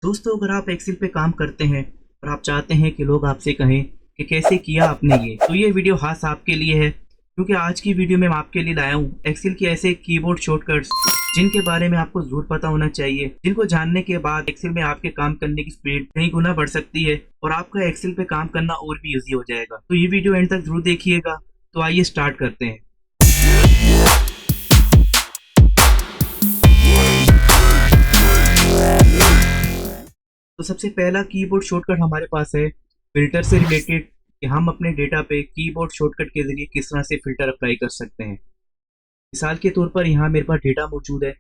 दोस्तों, अगर आप एक्सेल पे काम करते हैं और आप चाहते हैं कि लोग आपसे कहें कि कैसे किया आपने ये, तो ये वीडियो खास आपके लिए है। क्योंकि आज की वीडियो में मैं आपके लिए लाया हूँ एक्सेल के ऐसे कीबोर्ड शॉर्टकट्स जिनके बारे में आपको जरूर पता होना चाहिए, जिनको जानने के बाद एक्सेल में आपके काम करने की स्पीड कई गुना बढ़ सकती है और आपका एक्सेल पे काम करना और भी ईजी हो जाएगा। तो ये वीडियो एंड तक जरूर देखिएगा। तो आइए स्टार्ट करते हैं। तो सबसे पहला कीबोर्ड शॉर्टकट हमारे पास है फिल्टर से रिलेटेड, कि हम अपने डेटा पे कीबोर्ड शॉर्टकट के जरिए किस तरह से फिल्टर अप्लाई कर सकते हैं। मिसाल के तौर पर यहाँ मेरे पास डेटा मौजूद है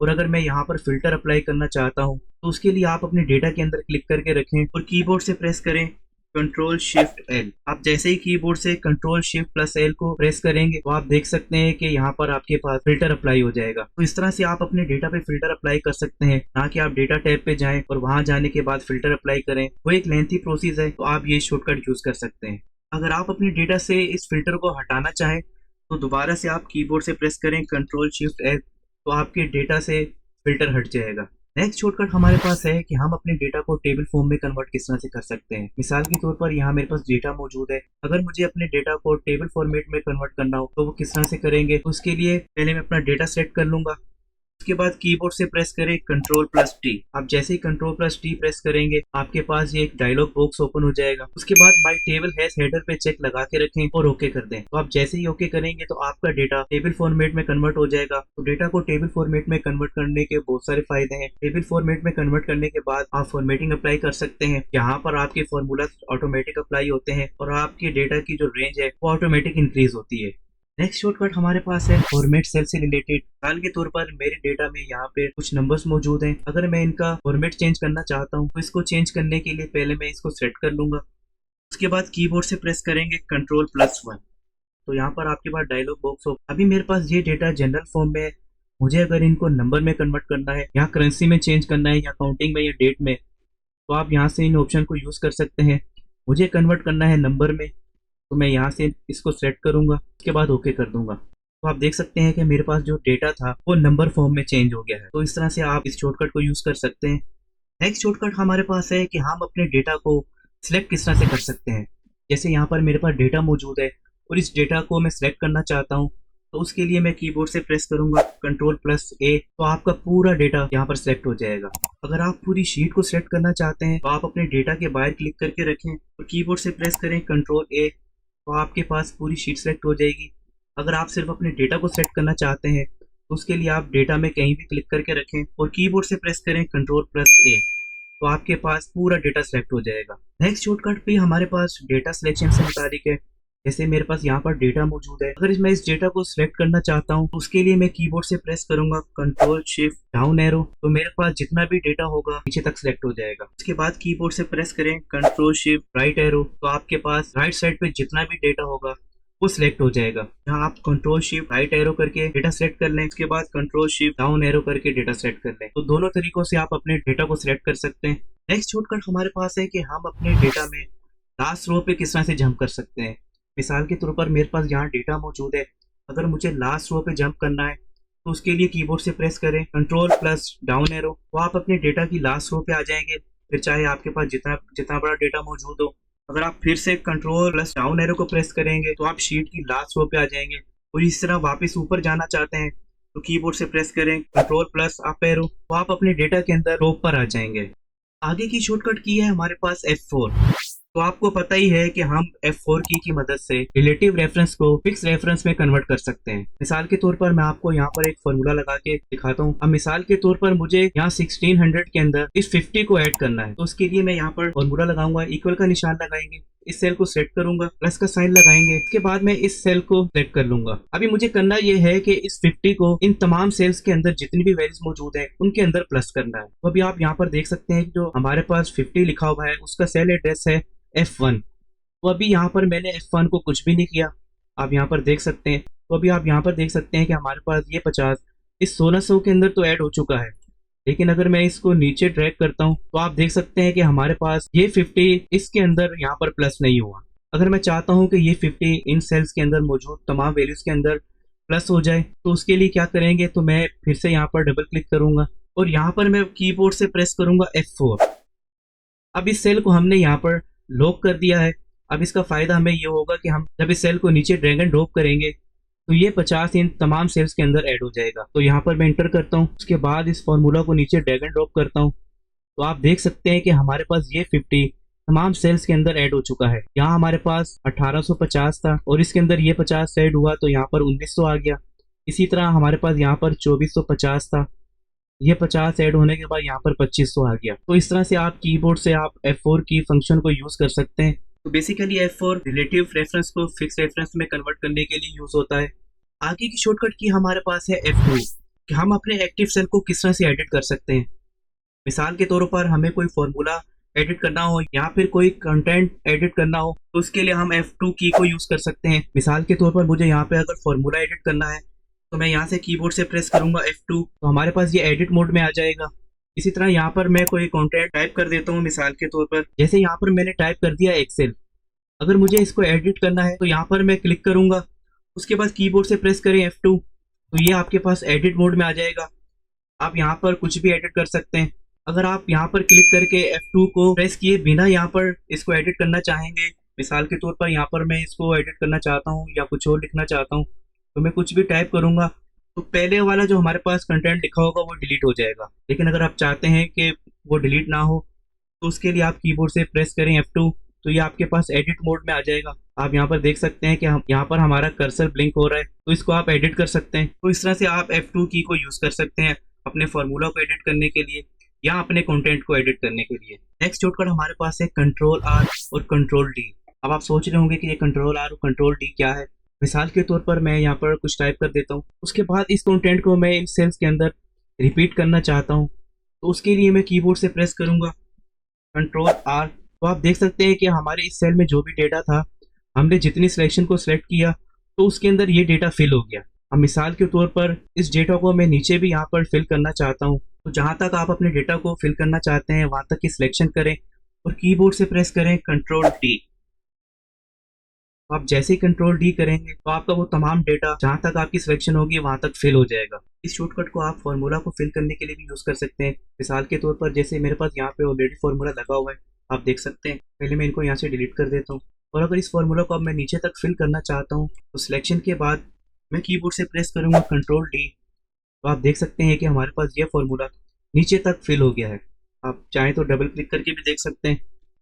और अगर मैं यहाँ पर फिल्टर अप्लाई करना चाहता हूँ तो उसके लिए आप अपने डेटा के अंदर क्लिक करके रखें और कीबोर्ड से प्रेस करें कंट्रोल शिफ्ट एल। आप जैसे ही कीबोर्ड से कंट्रोल शिफ्ट प्लस एल को प्रेस करेंगे तो आप देख सकते हैं कि यहाँ पर आपके पास फिल्टर अप्लाई हो जाएगा। तो इस तरह से आप अपने डेटा पे फिल्टर अप्लाई कर सकते हैं, ना कि आप डेटा टैब पे जाएं और वहां जाने के बाद फिल्टर अप्लाई करें। वो एक लेंथी प्रोसेस है, तो आप ये शॉर्टकट यूज कर सकते हैं। अगर आप अपने डेटा से इस फिल्टर को हटाना चाहें तो दोबारा से आप कीबोर्ड से प्रेस करें कंट्रोल शिफ्ट एल, तो आपके डेटा से फिल्टर हट जाएगा। नेक्स्ट शॉर्टकट हमारे पास है कि हम अपने डेटा को टेबल फॉर्म में कन्वर्ट किस तरह से कर सकते हैं। मिसाल के तौर पर यहाँ मेरे पास डेटा मौजूद है, अगर मुझे अपने डेटा को टेबल फॉर्मेट में कन्वर्ट करना हो तो वो किस तरह से करेंगे। तो उसके लिए पहले मैं अपना डेटा सेलेक्ट कर लूंगा। उसके बाद कीबोर्ड से प्रेस करें कंट्रोल प्लस टी। आप जैसे ही कंट्रोल प्लस टी प्रेस करेंगे आपके पास ये एक डायलॉग बॉक्स ओपन हो जाएगा। उसके बाद माय टेबल हैज हेडर पे चेक लगा के रखें और ओके कर दें। तो आप जैसे ही ओके करेंगे तो आपका डेटा टेबल फॉर्मेट में कन्वर्ट हो जाएगा। तो डेटा को टेबल फॉर्मेट में कन्वर्ट करने के बहुत सारे फायदे हैं। टेबल फॉर्मेट में कन्वर्ट करने के बाद आप फॉर्मेटिंग अप्लाई कर सकते हैं। यहाँ पर आपके फॉर्मूला ऑटोमेटिक अप्लाई होते हैं और आपके डेटा की जो रेंज है वो ऑटोमेटिक इंक्रीज होती है। नेक्स्ट शॉर्टकट हमारे पास है फॉर्मेट सेल से रिलेटेड। मिसाल के तौर पर मेरे डेटा में यहाँ पे कुछ नंबर्स मौजूद हैं, अगर मैं इनका फॉर्मेट चेंज करना चाहता हूँ तो इसको चेंज करने के लिए पहले मैं इसको सेट कर लूंगा। उसके बाद कीबोर्ड से प्रेस करेंगे कंट्रोल प्लस वन, तो यहाँ पर आपके पास डायलॉग बॉक्स हो। अभी मेरे पास ये डेटा जनरल फॉर्म में है, मुझे अगर इनको नंबर में कन्वर्ट करना है, यहाँ करेंसी में चेंज करना है या काउंटिंग में या डेट में, तो आप यहाँ से इन ऑप्शन को यूज कर सकते हैं। मुझे कन्वर्ट करना है नंबर में, तो मैं यहाँ से इसको सेलेक्ट करूंगा, उसके बाद ओके कर दूंगा। तो आप देख सकते हैं कि मेरे पास जो डेटा था वो नंबर फॉर्म में चेंज हो गया है। तो इस तरह से आप इस शॉर्टकट को यूज कर सकते हैं। नेक्स्ट शॉर्टकट हमारे पास है कि हम अपने डेटा को सिलेक्ट किस तरह से कर सकते हैं। जैसे यहाँ पर मेरे पास डेटा मौजूद है और इस डेटा को मैं सिलेक्ट करना चाहता हूँ, तो उसके लिए मैं कीबोर्ड से प्रेस करूंगा कंट्रोल प्लस ए, तो आपका पूरा डेटा यहाँ पर सिलेक्ट हो जाएगा। अगर आप पूरी शीट को सिलेक्ट करना चाहते हैं तो आप अपने डेटा के बाहर क्लिक करके रखें और कीबोर्ड से प्रेस करें कंट्रोल ए, तो आपके पास पूरी शीट सेलेक्ट हो जाएगी। अगर आप सिर्फ अपने डेटा को सेलेक्ट करना चाहते हैं तो उसके लिए आप डेटा में कहीं भी क्लिक करके रखें और कीबोर्ड से प्रेस करें कंट्रोल प्लस ए, तो आपके पास पूरा डेटा सेलेक्ट हो जाएगा। नेक्स्ट शॉर्टकट भी हमारे पास डेटा सिलेक्शन से मुताबिक है। जैसे मेरे पास यहाँ पर डेटा मौजूद है, अगर मैं इस डेटा को सिलेक्ट करना चाहता हूँ तो उसके लिए मैं कीबोर्ड से प्रेस करूंगा कंट्रोल शिफ्ट डाउन एरो, तो मेरे पास जितना भी डेटा होगा नीचे तक सिलेक्ट हो जाएगा। उसके बाद कीबोर्ड से प्रेस करें कंट्रोल शिफ्ट राइट एरो, तो आपके पास राइट साइड पे जितना भी डेटा होगा वो सिलेक्ट हो जाएगा। यहाँ आप कंट्रोल शिफ्ट राइट एरो करके डेटा सेलेक्ट कर लें, उसके बाद कंट्रोल शिफ्ट डाउन एरो करके डेटा सेलेक्ट कर लें। तो दोनों तरीकों से आप अपने डेटा को सिलेक्ट कर सकते हैं। नेक्स्ट शॉर्टकट हमारे पास है कि हम अपने डेटा में लास्ट रो पे किस तरह से जंप कर सकते हैं। मिसाल के तौर पर मेरे पास यहाँ डेटा मौजूद है, अगर मुझे लास्ट रो पे जंप करना है तो उसके लिए कीबोर्ड से प्रेस करें कंट्रोल प्लस डाउन एरो, तो आप अपने डेटा की लास्ट रो पे आ जाएंगे। फिर चाहे आपके पास जितना जितना बड़ा डेटा मौजूद हो, अगर आप फिर से कंट्रोल प्लस डाउन एरो को प्रेस करेंगे तो आप शीट की लास्ट रो पे आ जाएंगे। और इस तरह वापस ऊपर जाना चाहते हैं तो कीबोर्ड से प्रेस करें कंट्रोल प्लस अप एरो, तो आप अपने डेटा के अंदर टॉप पर आ जाएंगे। आगे की शॉर्टकट की है हमारे पास F4। तो आपको पता ही है कि हम F4 की मदद से रिलेटिव रेफरेंस को फिक्स रेफरेंस में कन्वर्ट कर सकते हैं। मिसाल के तौर पर मैं आपको यहाँ पर एक फॉर्मूला लगा के दिखाता हूँ। अब मिसाल के तौर पर मुझे यहाँ 1600 के अंदर इस 50 को ऐड करना है, तो उसके लिए मैं यहाँ पर फॉर्मूला लगाऊंगा, इक्वल का निशान लगाएंगे, इस सेल को सेलेक्ट करूंगा, प्लस का साइन लगाएंगे, इसके बाद मैं इस सेल को सेलेक्ट कर लूंगा। अभी मुझे करना यह है कि इस 50 को इन तमाम सेल्स के अंदर जितनी भी वैल्यूज मौजूद है उनके अंदर प्लस करना है। तो अभी आप यहाँ पर देख सकते हैं कि जो हमारे पास 50 लिखा हुआ है उसका सेल एड्रेस है F1। तो अभी यहाँ पर मैंने F1 को कुछ भी नहीं किया, आप यहाँ पर देख सकते हैं। तो अभी आप यहाँ पर देख सकते हैं कि हमारे पास ये 50 इस 1600 के अंदर तो ऐड हो चुका है, लेकिन अगर मैं इसको नीचे ड्रैग करता हूँ तो आप देख सकते हैं कि हमारे पास ये 50 इसके अंदर यहाँ पर प्लस नहीं हुआ। अगर मैं चाहता हूँ कि ये 50 इन सेल्स के अंदर मौजूद तमाम वैल्यूज के अंदर प्लस हो जाए तो उसके लिए क्या करेंगे, तो मैं फिर से यहाँ पर डबल क्लिक करूंगा और यहाँ पर मैं कीबोर्ड से प्रेस करूंगा F4। अब इस सेल को हमने यहाँ पर लॉक कर दिया है। अब इसका फायदा हमें ये होगा कि हम जब इस सेल को नीचे ड्रैग एंड ड्रॉप करेंगे तो ये 50 इन तमाम सेल्स के अंदर ऐड हो जाएगा। तो यहाँ पर मैं इंटर करता हूँ, उसके बाद इस फॉर्मूला को नीचे ड्रैग एंड ड्रॉप करता हूँ, तो आप देख सकते हैं कि हमारे पास ये 50 तमाम सेल्स के अंदर ऐड हो चुका है। यहाँ हमारे पास 1850 था और इसके अंदर ये 50 ऐड हुआ तो यहाँ पर 1900 आ गया। इसी तरह हमारे पास यहाँ पर 2450 था, ये 50 ऐड होने के बाद यहाँ पर 2500 आ गया। तो इस तरह से आप कीबोर्ड से आप F4 की फंक्शन को यूज कर सकते हैं। तो बेसिकली F4 रिलेटिव रेफरेंस को फिक्स रेफरेंस में कन्वर्ट करने के लिए यूज होता है। आगे की शॉर्टकट की हमारे पास है F2 कि हम अपने एक्टिव सेल को किस तरह से एडिट कर सकते हैं। मिसाल के तौर पर हमें कोई फॉर्मूला एडिट करना हो या फिर कोई कंटेंट एडिट करना हो तो उसके लिए हम F2 की को यूज कर सकते हैं। मिसाल के तौर पर मुझे यहाँ पे अगर फॉर्मूला एडिट करना है तो मैं यहाँ से कीबोर्ड से प्रेस करूंगा F2, तो हमारे पास ये एडिट मोड में आ जाएगा। इसी तरह यहाँ पर मैं कोई कंटेंट टाइप कर देता हूँ। मिसाल के तौर पर जैसे यहाँ पर मैंने टाइप कर दिया एक्सेल, अगर मुझे इसको एडिट करना है तो यहाँ पर मैं क्लिक करूंगा, उसके बाद कीबोर्ड से प्रेस करें F2, तो ये आपके पास एडिट मोड में आ जाएगा। आप यहाँ पर कुछ भी एडिट कर सकते हैं। अगर आप यहाँ पर क्लिक करके F2 को प्रेस किए बिना यहाँ पर इसको एडिट करना चाहेंगे, मिसाल के तौर पर यहाँ पर मैं इसको एडिट करना चाहता हूँ या कुछ और लिखना चाहता हूँ, तो मैं कुछ भी टाइप करूंगा तो पहले वाला जो हमारे पास कंटेंट लिखा होगा वो डिलीट हो जाएगा। लेकिन अगर आप चाहते हैं कि वो डिलीट ना हो तो उसके लिए आप कीबोर्ड से प्रेस करें F2, तो ये आपके पास एडिट मोड में आ जाएगा। आप यहाँ पर देख सकते हैं कि हम यहाँ पर हमारा कर्सर ब्लिंक हो रहा है, तो इसको आप एडिट कर सकते हैं। तो इस तरह से आप F2 की को यूज कर सकते हैं अपने फॉर्मूला को एडिट करने के लिए या अपने कंटेंट को एडिट करने के लिए। नेक्स्ट शॉर्टकट हमारे पास है कंट्रोल R और कंट्रोल D। अब आप सोच रहे होंगे कि ये कंट्रोल R और कंट्रोल D क्या है। मिसाल के तौर पर मैं यहाँ पर कुछ टाइप कर देता हूँ, उसके बाद इस कंटेंट को मैं इन सेल्स के अंदर रिपीट करना चाहता हूँ, तो उसके लिए मैं कीबोर्ड से प्रेस करूंगा कंट्रोल R। तो आप देख सकते हैं कि हमारे इस सेल में जो भी डेटा था, हमने जितनी सिलेक्शन को सिलेक्ट किया तो उसके अंदर ये डेटा फिल हो गया। अब मिसाल के तौर पर इस डेटा को मैं नीचे भी यहाँ पर फिल करना चाहता हूँ, तो जहाँ तक आप अपने डेटा को फिल करना चाहते हैं वहां तक की सिलेक्शन करें और कीबोर्ड से प्रेस करें कंट्रोल D। आप जैसे ही कंट्रोल D करेंगे तो आपका वो तमाम डेटा जहां तक आपकी सिलेक्शन होगी वहां तक फिल हो जाएगा। इस शॉर्टकट को आप फॉर्मूला को फिल करने के लिए भी यूज कर सकते हैं। मिसाल के तौर पर जैसे मेरे पास यहाँ पे ऑलरेडी फॉर्मूला लगा हुआ है, आप देख सकते हैं। पहले मैं इनको यहाँ से डिलीट कर देता हूँ और अगर इस फॉर्मूला को अब मैं नीचे तक फिल करना चाहता हूँ तो सिलेक्शन के बाद मैं कीबोर्ड से प्रेस करूंगा कंट्रोल D, तो आप देख सकते हैं कि हमारे पास ये फॉर्मूला नीचे तक फिल हो गया है। आप चाहें तो डबल क्लिक करके भी देख सकते हैं।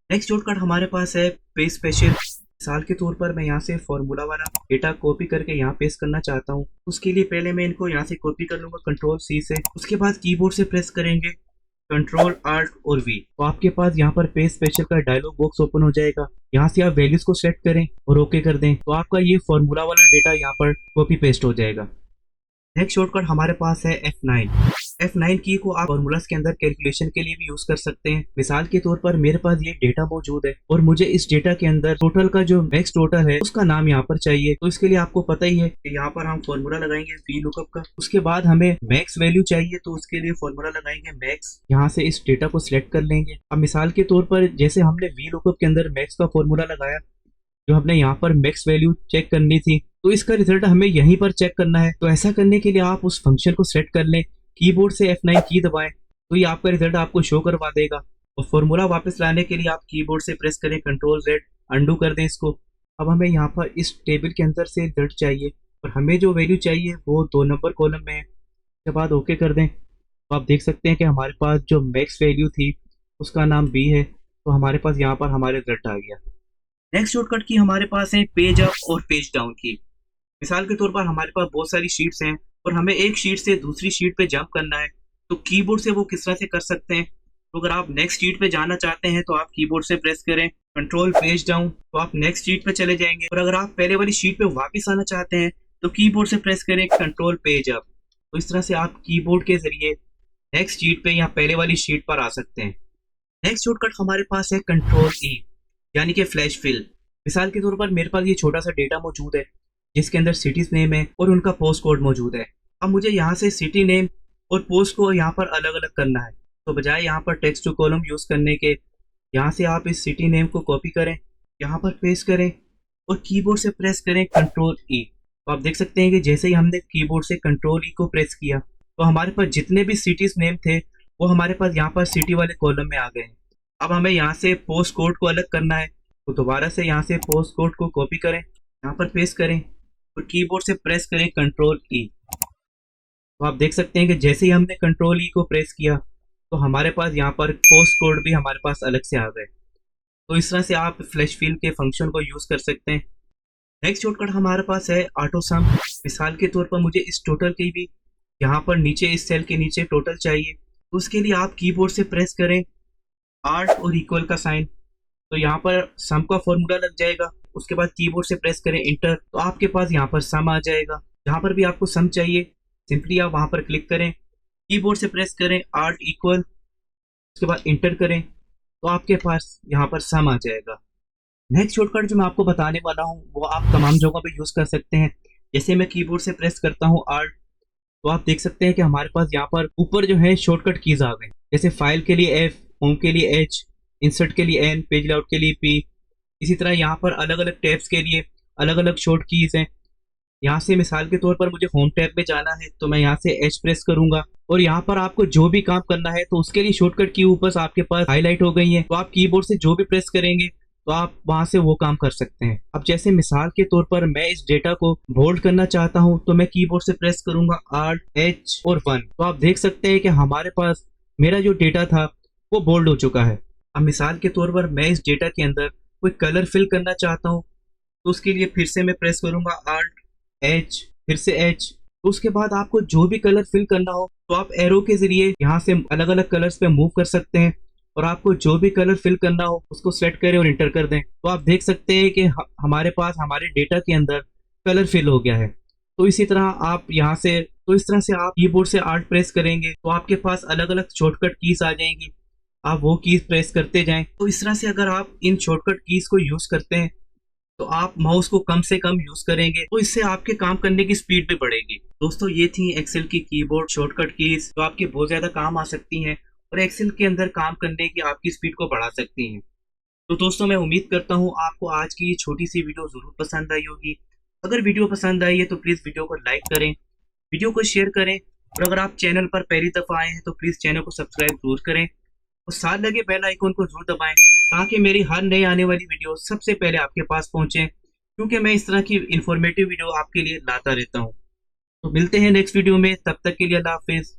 नेक्स्ट शॉर्टकट हमारे पास है पेस्ट स्पेशल। मिसाल के तौर पर मैं यहाँ से फॉर्मूला वाला डेटा कॉपी करके यहाँ पेस्ट करना चाहता हूँ, उसके लिए पहले मैं इनको यहाँ से कॉपी कर लूंगा कंट्रोल C से, उसके बाद कीबोर्ड से प्रेस करेंगे कंट्रोल Alt और V, तो आपके पास यहाँ पर पेस्ट स्पेशल का डायलॉग बॉक्स ओपन हो जाएगा। यहाँ से आप वैल्यूज को सेलेक्ट करें और ओके कर दें, तो आपका ये फॉर्मूला वाला डेटा यहाँ पर कॉपी पेस्ट हो जाएगा। नेक्स्ट शॉर्टकट हमारे पास है F9। F9 की को आप फॉर्मूलाज के अंदर कैलकुलेशन के लिए भी यूज कर सकते हैं। मिसाल के तौर पर मेरे पास ये डेटा मौजूद है और मुझे इस डेटा के अंदर टोटल का जो मैक्स टोटल है उसका नाम यहाँ पर चाहिए, तो इसके लिए आपको पता ही है कि यहाँ पर हम फॉर्मूला लगाएंगे VLOOKUP का। उसके बाद हमें मैक्स वैल्यू चाहिए, तो उसके लिए फॉर्मूला लगाएंगे मैक्स। यहाँ से इस डेटा को सिलेक्ट कर लेंगे। अब मिसाल के तौर पर जैसे हमने VLOOKUP के अंदर मैक्स का फॉर्मूला लगाया, जो हमने यहाँ पर मैक्स वैल्यू चेक करनी थी, तो इसका रिजल्ट हमें यहीं पर चेक करना है। तो ऐसा करने के लिए आप उस फंक्शन को सेट कर लें, कीबोर्ड से F9 की दबाएं, तो ये आपका रिजल्ट आपको शो करवा देगा। और फॉर्मूला वापस लाने के लिए आप कीबोर्ड से प्रेस करें कंट्रोल Z, अंडू कर दें इसको। अब हमें यहाँ पर इस टेबल के अंदर से रिजल्ट चाहिए और हमें जो वैल्यू चाहिए वो 2 नंबर कॉलम में है। उसके बाद ओके कर दें, तो आप देख सकते हैं कि हमारे पास जो मैक्स वैल्यू थी उसका नाम B है, तो हमारे पास यहाँ पर हमारे रिजल्ट आ गया। नेक्स्ट शॉर्टकट की हमारे पास है पेज अप और पेज डाउन की। मिसाल के तौर पर हमारे पास बहुत सारी शीट्स हैं और हमें एक शीट से दूसरी शीट पे जंप करना है, तो कीबोर्ड से वो किस तरह से कर सकते हैं। तो अगर आप नेक्स्ट शीट पे जाना चाहते हैं तो आप कीबोर्ड से प्रेस करें कंट्रोल पेज डाउन, तो आप नेक्स्ट शीट पे चले जाएंगे। और अगर आप पहले वाली शीट पे वापस आना चाहते हैं तो कीबोर्ड से प्रेस करें कंट्रोल पेज अप। तो इस तरह से आप कीबोर्ड के जरिए नेक्स्ट शीट पे या पहले वाली शीट पर आ सकते हैं। नेक्स्ट शॉर्टकट हमारे पास है कंट्रोल E, यानी कि फ्लैश फिल। मिसाल के तौर पर मेरे पास ये छोटा सा डेटा मौजूद है जिसके अंदर सिटीज नेम है और उनका पोस्ट कोड मौजूद है। अब मुझे यहाँ से सिटी नेम और पोस्ट को यहाँ पर अलग अलग करना है, तो बजाय यहाँ पर टेक्स्ट टू कॉलम यूज करने के, यहाँ से आप इस सिटी नेम को कॉपी करें, यहाँ पर पेस्ट करें और कीबोर्ड से प्रेस करें कंट्रोल E। तो आप देख सकते हैं कि जैसे ही हमने कीबोर्ड से कंट्रोल E को प्रेस किया तो हमारे पास जितने भी सिटीज नेम थे वो हमारे पास यहाँ पर सिटी वाले कॉलम में आ गए हैं। अब हमें यहाँ से पोस्ट कोड को अलग करना है, तो दोबारा से यहाँ से पोस्ट कोड को कॉपी करें, यहाँ पर पेस्ट करें और कीबोर्ड से प्रेस करें कंट्रोल ई। तो आप देख सकते हैं कि जैसे ही हमने कंट्रोल ई को प्रेस किया तो हमारे पास यहाँ पर पोस्ट कोड भी हमारे पास अलग से आ गए। तो इस तरह से आप फ्लैश फिल के फंक्शन को यूज कर सकते हैं। नेक्स्ट शॉर्टकट हमारे पास है ऑटो सम। मिसाल के तौर पर मुझे इस टोटल की भी यहाँ पर नीचे इस सेल के नीचे टोटल चाहिए, तो उसके लिए आप कीबोर्ड से प्रेस करें आर्ट और इक्वल का साइन, तो यहाँ पर सम का फॉर्मूला लग जाएगा। उसके बाद कीबोर्ड से प्रेस करें इंटर, तो आपके पास यहाँ पर सम आ जाएगा। जहाँ पर भी आपको सम चाहिए सिंपली आप वहाँ पर क्लिक करें, कीबोर्ड से प्रेस करें आर्ट इक्वल, उसके बाद इंटर करें, तो आपके पास यहाँ पर सम आ जाएगा। नेक्स्ट शॉर्टकट जो मैं आपको बताने वाला हूँ वो आप तमाम जगहों पे यूज़ कर सकते हैं। जैसे मैं कीबोर्ड से प्रेस करता हूँ आर्ट, तो आप देख सकते हैं कि हमारे पास यहाँ पर ऊपर जो है शॉर्टकट कीज आ गए। जैसे फाइल के लिए एफ, होम के लिए एच, इंसर्ट के लिए एन, पेज लेआउट के लिए पी। इसी तरह यहाँ पर अलग अलग टैब्स के लिए अलग अलग शॉर्ट कीज हैं। यहाँ से मिसाल के तौर पर मुझे होम टैब में जाना है तो मैं यहाँ से एच प्रेस करूंगा, और यहाँ पर आपको जो भी काम करना है तो उसके लिए शॉर्टकट की ऊपर आपके पास हाईलाइट हो गई है, तो आप कीबोर्ड से जो भी प्रेस करेंगे तो आप वहां से वो काम कर सकते हैं। अब जैसे मिसाल के तौर पर मैं इस डेटा को बोल्ड करना चाहता हूं तो मैं कीबोर्ड से प्रेस करूंगा आर्ट एच और 1, तो आप देख सकते हैं कि हमारे पास मेरा जो डेटा था वो बोल्ड हो चुका है। अब मिसाल के तौर पर मैं इस डेटा के अंदर कोई कलर फिल करना चाहता हूँ, तो उसके लिए फिर से मैं प्रेस करूंगा आर्ट एच, फिर से एच, तो उसके बाद आपको जो भी कलर फिल करना हो तो आप एरो के जरिए यहाँ से अलग अलग कलर्स पे मूव कर सकते हैं, और आपको जो भी कलर फिल करना हो उसको सेलेक्ट करें और इंटर कर दें, तो आप देख सकते हैं कि हमारे पास हमारे डेटा के अंदर कलर फिल हो गया है। तो इसी तरह आप यहाँ से इस तरह से आप कीबोर्ड से आर्ट प्रेस करेंगे तो आपके पास अलग अलग शॉर्टकट कीज आ जाएंगी, आप वो कीज प्रेस करते जाएं। तो इस तरह से अगर आप इन शॉर्टकट कीज को यूज करते हैं तो आप माउस को कम से कम यूज करेंगे, तो इससे आपके काम करने की स्पीड भी बढ़ेगी। दोस्तों ये थी एक्सेल की कीबोर्ड शॉर्टकट कीज जो आपके बहुत ज्यादा काम आ सकती हैं और एक्सेल के अंदर काम करने की आपकी स्पीड को बढ़ा सकती हैं। तो दोस्तों मैं उम्मीद करता हूँ आपको आज की ये छोटी सी वीडियो जरूर पसंद आई होगी। अगर वीडियो पसंद आई है तो प्लीज वीडियो को लाइक करें, वीडियो को शेयर करें, और अगर आप चैनल पर पहली दफा आए हैं तो प्लीज चैनल को सब्सक्राइब जरूर करें और साथ लगे बेल आइकन को जरूर दबाएं ताकि मेरी हर नई आने वाली वीडियो सबसे पहले आपके पास पहुंचे, क्योंकि मैं इस तरह की इंफॉर्मेटिव वीडियो आपके लिए लाता रहता हूं। तो मिलते हैं नेक्स्ट वीडियो में, तब तक के लिए अल्लाह हाफिज।